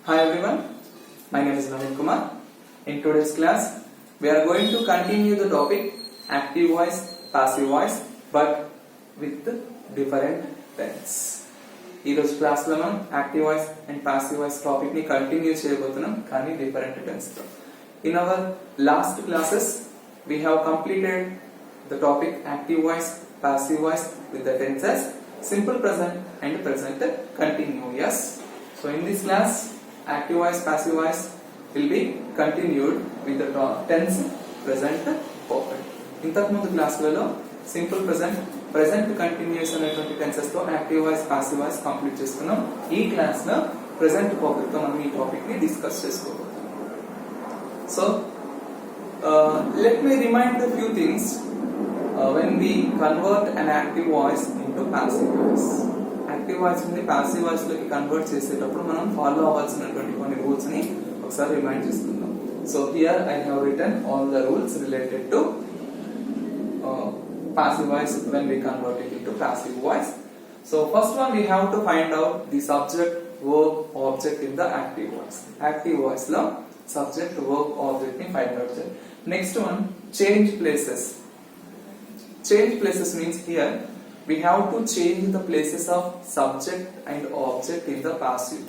Hi everyone, my name is Naveen Kumar. In today's class, we are going to continue the topic active voice, passive voice, but with different tense. ఈ రోజు class లో మనం active voice and passive voice topic ని continue చేయబోతున్నాం కానీ different tense తో. In our last classes we have completed the topic active voice, passive voice with the tenses simple present and present continuous. So in this class, active voice, passive voice will be continued with the tense present perfect. ఇంతకు ముందు క్లాసులలో simple present continuous అనేటువంటి tenses తో active voice passive voice complete చేసుకున్నాం. ఈ class లో present perfect తో మనం ఈ టాపిక్ ని డిస్కస్ చేసుకోబోతున్నాం. So let me remind a few things when we convert an active voice into passive voice. Active voice నుండి passive voice లోకి కన్వర్ట్ చేసేటప్పుడు మనం ఫాలో అవ్వాల్సినటువంటి కొన్ని రూల్స్ ని ఒకసారి రిమైండ్ చేసుకుందాం. So here I have written all the rules related to passive voice when we convert it into passive voice. So first one, we have to find out the subject, verb, object in the active voice. Active voice lo subject, verb, object ni find out cheyali. Next one, change places. Change places means here we have to change the places of subject and object in the passive.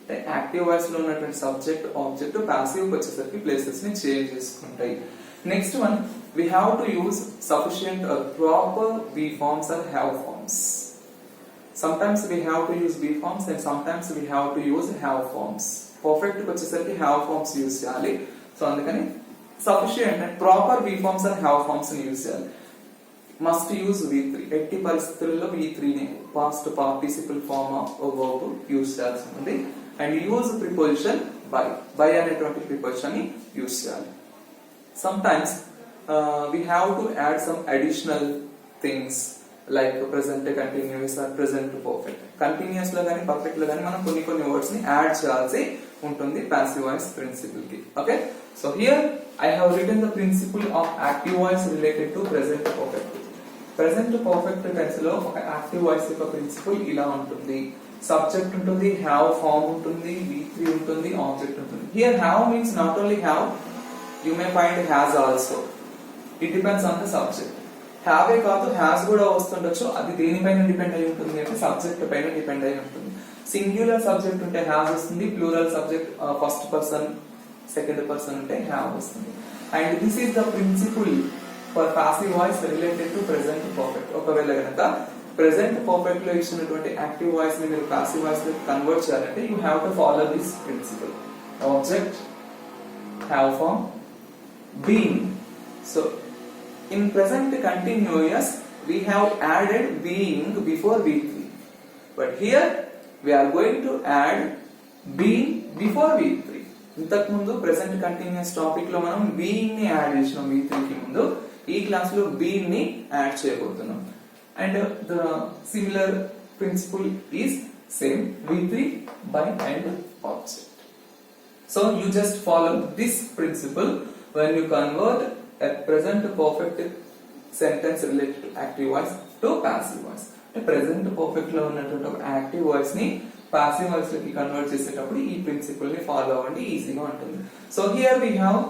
The active voice lo unnatuvanti subject, object passive vachesariki places ni change cheskuntayi. Next one, we have to use sufficient or proper be forms or have forms. Sometimes we have to use be forms and sometimes we have to use have forms. Perfect vachesariki have forms use cheyali. So andukani sufficient and proper be forms or have forms ni use cheyali. Must use V3. ఎట్టి పరిస్థితుల్లో V3 ని past participle form of a verb use చేయాల్సి ఉంది. And use preposition by అనేటువంటి preposition ని use చేయాలి. Sometimes we have to add some additional things like present continuous or present perfect. Continuous లో గాని perfect లో గాని మనం కొన్ని words ని add చేయాల్సి ఉంటుంది passive voice principle కి. Okay, so here I have written the principle of active voice related to present perfect. Present perfect tense లో ఒక యాక్టివ్ వాయిస్ యొక్క ప్రిన్సిపల్ ఇలా ఉంటుంది. సబ్జెక్ట్ ఉంటుంది, హ్యావ్ ఫార్మ్ ఉంటుంది, V3 ఉంటుంది, ఆబ్జెక్ట్ ఉంటుంది. Here have means not only have, you may find has also. It depends on the subject. Have a కాదు, హ్యాస్ కూడా వస్తుండొచ్చు. అది దేనిపైన డిపెండ్ అయి ఉంటుంది అంటే సబ్జెక్ట్ పైన డిపెండ్ అయి ఉంటుంది. సింగ్యులర్ సబ్జెక్ట్ ఉంటే హ్యాస్ వస్తుంది, plural subject first person second person ఉంటే హ్యావ్ వస్తుంది. And this is the principle for passive voice related to present perfect. ఒకవేళ గనక present perfect లో ఇచ్చినటువంటి యాక్టివ్ వాయిస్ ని మీరు passive voice లో కన్వర్ట్ చేయాలంటే you have to follow this principle. Object, have form, being. So in present continuous we have added being before V3, but here we are going to add being before V3. ఇంతకు ముందు present continuous topic లో మనం being ని add చేసినాం V3 కి ముందు. ఈ class లో being ని యాడ్ చేయబోతున్నాం. And the similar principal is same, V3 by and object. So you just follow this principle when you convert a present perfect sentence related to active voice to passive voice. అంటే present perfect లో ఉన్నటువంటి active voice ని passive voice లోకి convert చేసేటప్పుడు ఈ principal ని follow అవ్వండి, ఈజీగా ఉంటుంది. So here we have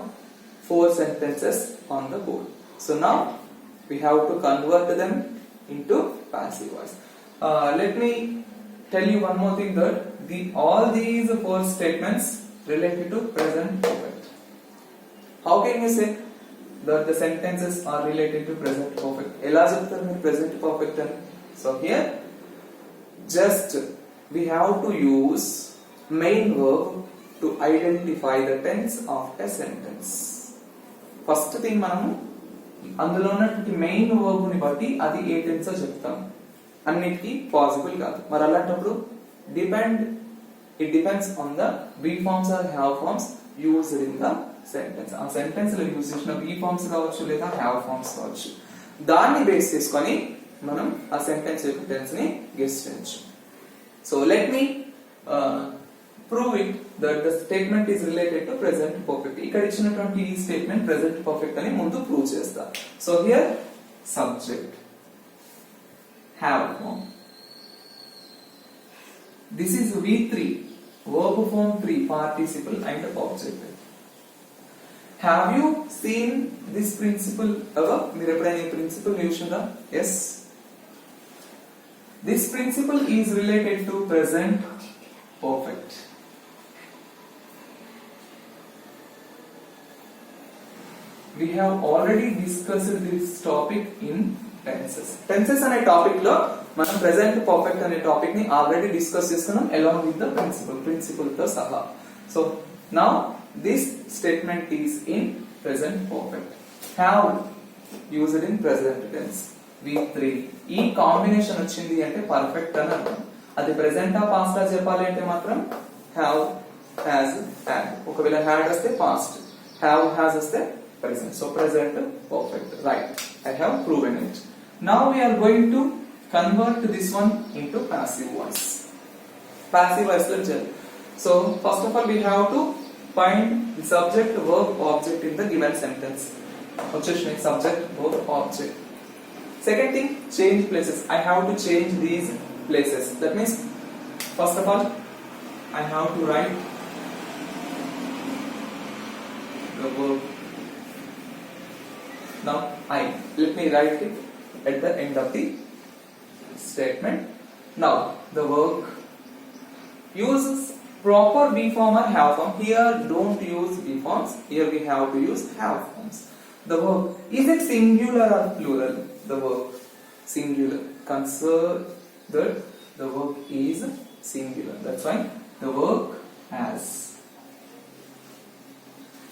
4 sentences on the board. So now we have to convert them into passive voice. Let me tell you one more thing, that all these 4 statements related to present perfect. How can you say that the sentences are related to present perfect? Ela cheptaru meer present perfect ani. So here just we have to use main verb to identify the tense of a sentence. First thing మనము అందులో ఉన్నటువంటి main verb ని బట్టి అది ఏ tense చెప్తాం. అన్నిటికీ possible కాదు. మరి అలాంటప్పుడు it depends on the be forms or have forms used in the sentence. ఆ సెంటెన్స్ లో యూజ్ చేసిన బీ ఫార్మ్స్ కావచ్చు లేదా హ్యావ్ ఫార్మ్స్ కావచ్చు. దాన్ని బేస్ చేసుకొని మనం ఆ సెంటెన్స్ యొక్క టెన్స్ ని గెస్ చేయొచ్చు. So let me prove it that the statement is related to present perfect. ఇక్కడ ఇచ్చినటువంటి ఈ స్టేట్మెంట్ present perfect అని ముందు ప్రూవ్ చేస్తా. So here subject, have form. This is V3. verb form 3 participle and object. Have you seen this principle ever? మీరు ఎప్పుడైనా ఈ principle చూసిందా? Yes. This principle is related to present perfect. We have already discussed this topic in tenses. Tenses అనే topic లో మనం present perfect అనే topic ని already discuss చేసుకున్నాం along with the principle తో సహా. So now this statement is in present perfect. Have used in present tense. V3 ఈ combination వచ్చింది అంటే పర్ఫెక్ట్ అని అర్థం. అది ప్రెసెంట్ ఆ పాస్ట్ గా చెప్పాలి అంటే మాత్రం have, has, had. ఒకవేళ had వస్తే past, have, has వస్తే present. So present perfect. Right. I have proven it. Now we are going to convert this one into passive voice. Passive voice lo cheyali. So first of all we have to find the subject, verb, object in the given sentence. Ocheshne subject, verb, object. Second thing, change places. I have to change these places. That means first of all I have to write the verb. Now let me write it at the end of the statement. Now the work uses proper be form or have form. Here don't use be forms. Here we have to use have forms. The verb, is it singular or plural? The verb singular. Consider that the verb is singular. That's why the verb has.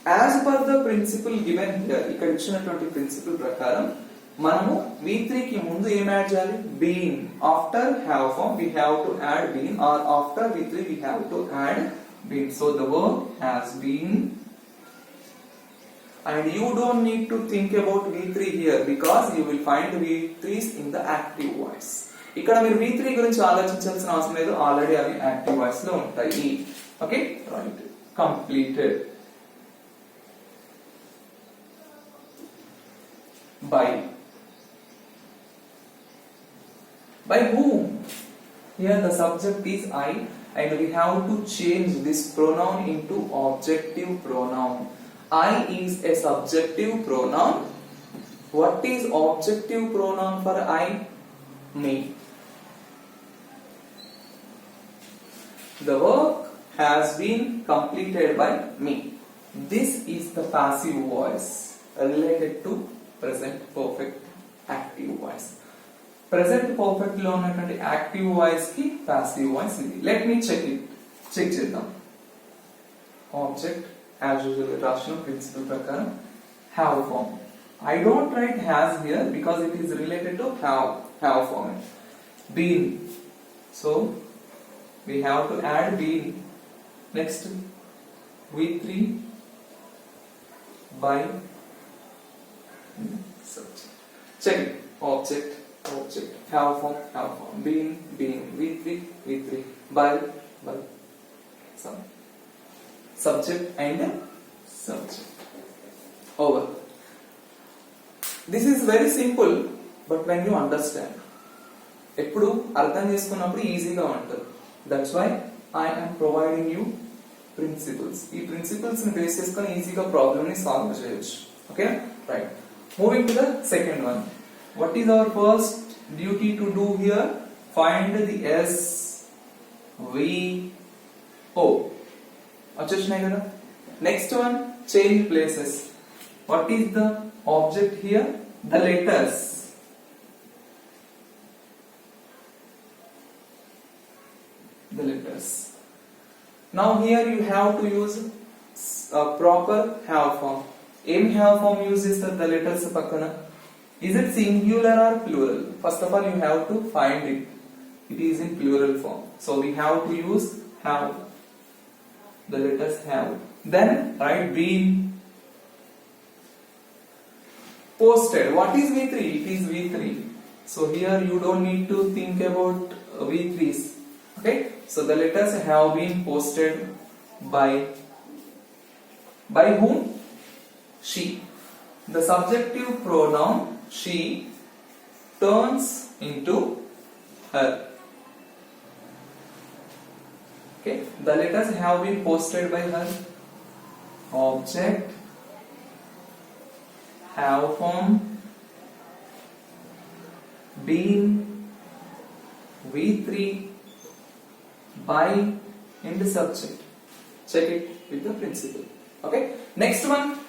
As per the principle given here, ఇక్కడ ఇచ్చినటువంటి principal ప్రకారం మనము V3 కి ముందు ఏం add చేయాలి? Been. After have form we have to add been, or after V3 we have to add been. So the verb has been. And you don't need to think about V3 here because you will find V3s in the active voice. ఇక్కడ మీరు V3 గురించి ఆలోచించాల్సిన అవసరం లేదు, already అవి active voice లో ఉంటాయి. Okay, right. Completed. By whom? Here the subject is I and we have to change this pronoun into objective pronoun. I is a subjective pronoun. What is objective pronoun for I? Me. The work has been completed by me. This is the passive voice related to present perfect active voice. Present perfect లో ఉన్నటువంటి active voice కి passive voice ఇది. Let me check చేద్దాం. Object as usual రాసిన principle ప్రకారం have form. I don't write has here because it is related to have form. Been. So we have to add been. Next V3 by subject. Check it. Object, have form, been, V3, by, subject and subject. Over. This is very simple, but when you understand, ఎప్పుడు అర్థం చేసుకున్నప్పుడు ఈజీగా ఉంటుంది. That's why I am providing you principles. ఈ principles ని base చేసుకొని ఈజీగా problem ని సాల్వ్ చేయొచ్చు. Okay, right. Moving to the second one. What is our first duty to do here? Find the S, V, O. వచ్చేసినాయి కదా. Next one, change places. What is the object here? The letters. The letters. Now here you have to use a proper have form. Aim have form uses the letters పక్కన. Is it singular or plural? First of all you have to find it. It is in plural form. So we have to use have. The letters have. Then write been. Posted. What is V3? It is V3. So here you don't need to think about V3s. Okay? So the letters have been posted by whom? She. The subjective pronoun she turns into her. Okay, the letters have been posted by her. Object have form been V3 by in the subject. Check it with the principal. Okay. Next one,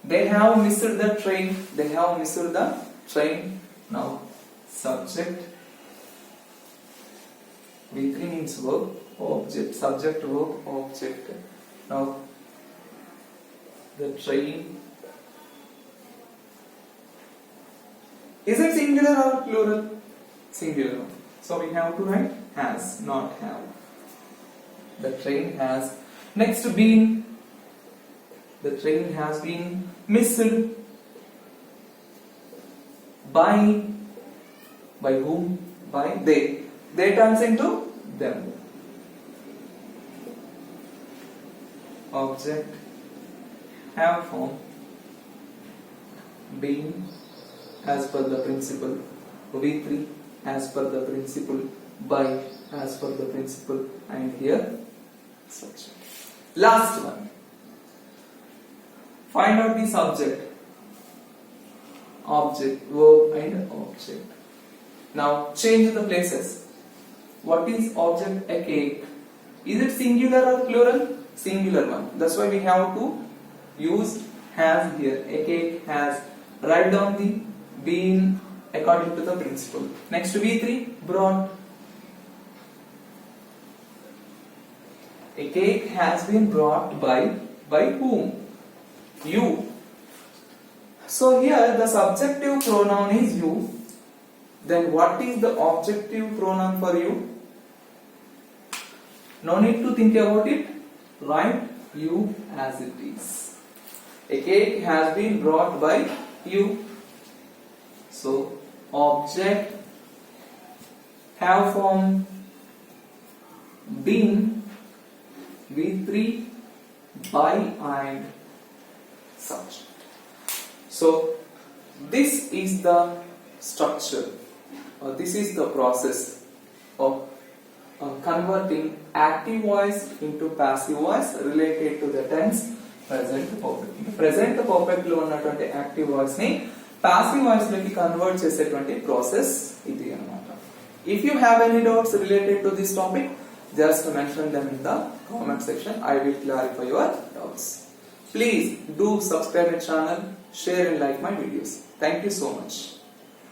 they have missed the train. They have missed the train. Now subject V3 means verb, object, subject, verb, object. Now the train, is it singular or plural? Singular. So we have to write has, not have. The train has. Next, been. The train has been missed by. By whom? By they. They turns into them. Object have form been as per the principle, V3 as per the principle, by as per the principle, and here subject. Last one. Find out the subject, object, verb and object. Now change the places. What is object? A cake. Is it singular or plural? Singular one. That's why we have to use has here. A cake has. Write down the been according to the principle. Next, V3 brought. A cake has been brought by whom? You. So here the subjective pronoun is you. Then what is the objective pronoun for you? No need to think about it. Write you as it is. A cake has been brought by you. So object have form been V3 by and subject. So this is the structure, or this is the process of converting active voice into passive voice related to the tense present perfect. Present perfect లో ఉన్నటువంటి active voice ని passive voice లోకి convert చేసేటువంటి process ఇది అన్నమాట. If you have any doubts related to this topic, just mention them in the comment section. I will clarify your doubts. Please do subscribe my channel, share and like my videos. Thank you so much.